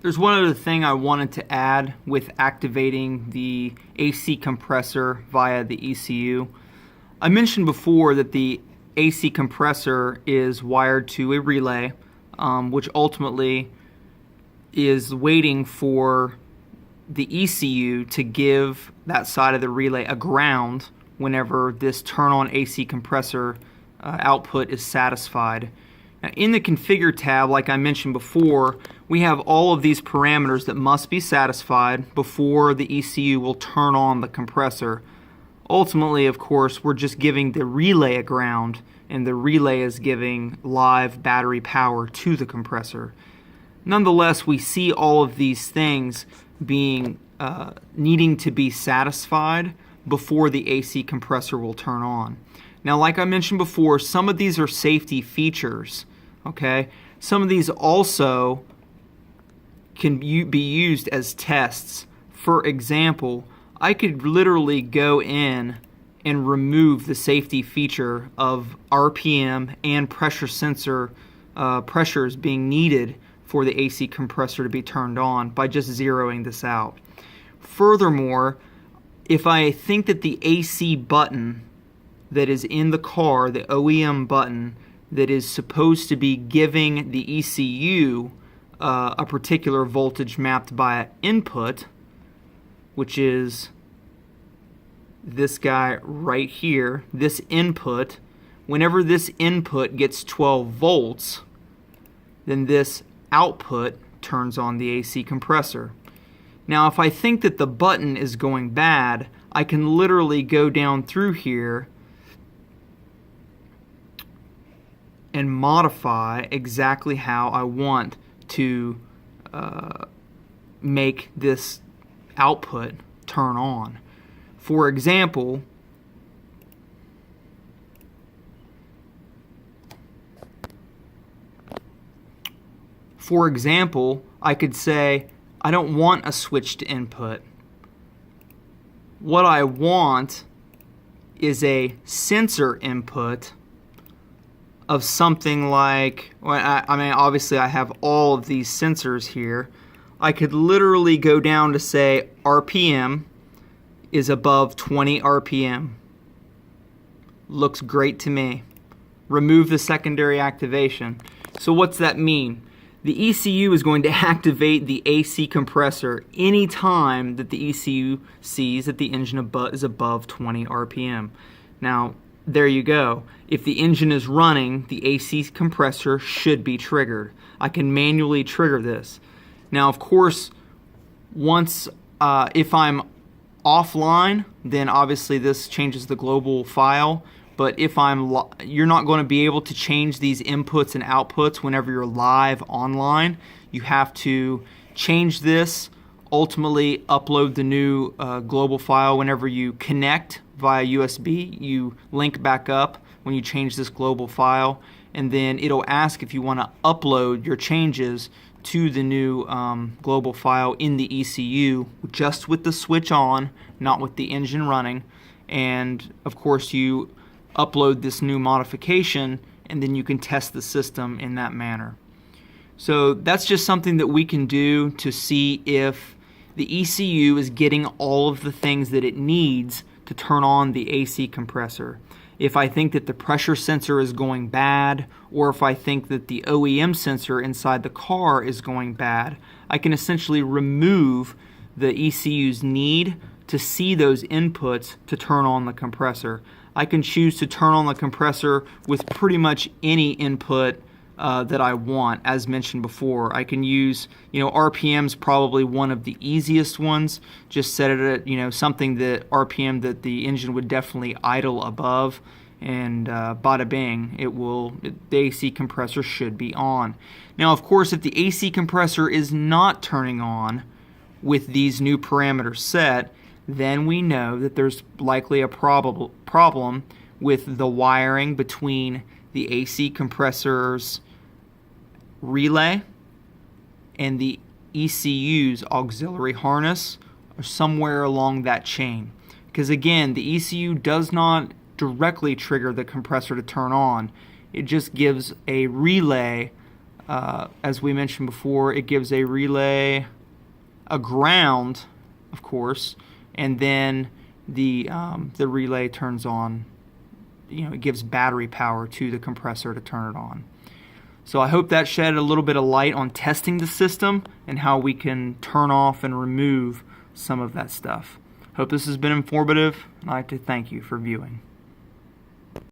There's one other thing I wanted to add with activating the AC compressor via the ECU. I mentioned before that the AC compressor is wired to a relay, which ultimately is waiting for the ECU to give that side of the relay a ground whenever this turn on AC compressor output is satisfied. Now, in the configure tab, like I mentioned before, we have all of these parameters that must be satisfied before the ECU will turn on the compressor. Ultimately, of course, we're just giving the relay a ground, and the relay is giving live battery power to the compressor. Nonetheless, we see all of these things being needing to be satisfied before the AC compressor will turn on. Now, like I mentioned before, some of these are safety features. Okay, some of these also can be used as tests. For example, I could literally go in and remove the safety feature of RPM and pressure sensor pressures being needed for the AC compressor to be turned on by just zeroing this out. Furthermore, if I think that the AC button that is in the car, the OEM button that is supposed to be giving the ECU a particular voltage mapped by input, which is this guy right here, this input, whenever this input gets 12 volts, then this output turns on the AC compressor. Now, if I think that the button is going bad, I can literally go down through here and modify exactly how I want to make this output turn on. For example, I could say I don't want a switched input. What I want is a sensor input of something like, well, I mean, obviously I have all of these sensors here. I could literally go down to say RPM is above 20 RPM. Looks great to me. Remove the secondary activation. So what's that mean? The ECU is going to activate the AC compressor anytime that the ECU sees that the engine is above 20 RPM. Now, there you go. If the engine is running, the AC compressor should be triggered. I can manually trigger this. Now, of course, once if I'm offline, then obviously this changes the global file. But if you're not going to be able to change these inputs and outputs whenever you're live online. You have to change this, ultimately upload the new global file whenever you connect via USB. You link back up when you change this global file, and then it'll ask if you want to upload your changes to the new global file in the ECU, just with the switch on, not with the engine running. And of course you upload this new modification, and then you can test the system in that manner. So that's just something that we can do to see if the ECU is getting all of the things that it needs to turn on the AC compressor. If I think that the pressure sensor is going bad, or if I think that the OEM sensor inside the car is going bad, I can essentially remove the ECU's need to see those inputs to turn on the compressor. I can choose to turn on the compressor with pretty much any input that I want, as mentioned before. I can use, RPM's probably one of the easiest ones. Just set it at, something that RPM that the engine would definitely idle above, and bada bing, the AC compressor should be on. Now, of course, if the AC compressor is not turning on with these new parameters set, then we know that there's likely a problem with the wiring between the AC compressor's relay and the ECU's auxiliary harness, or somewhere along that chain. Because again, the ECU does not directly trigger the compressor to turn on. It just gives a relay as we mentioned before, it gives a relay a ground, of course, and then the relay turns on. It gives battery power to the compressor to turn it on. So I hope that shed a little bit of light on testing the system and how we can turn off and remove some of that stuff. Hope this has been informative, and I'd like to thank you for viewing.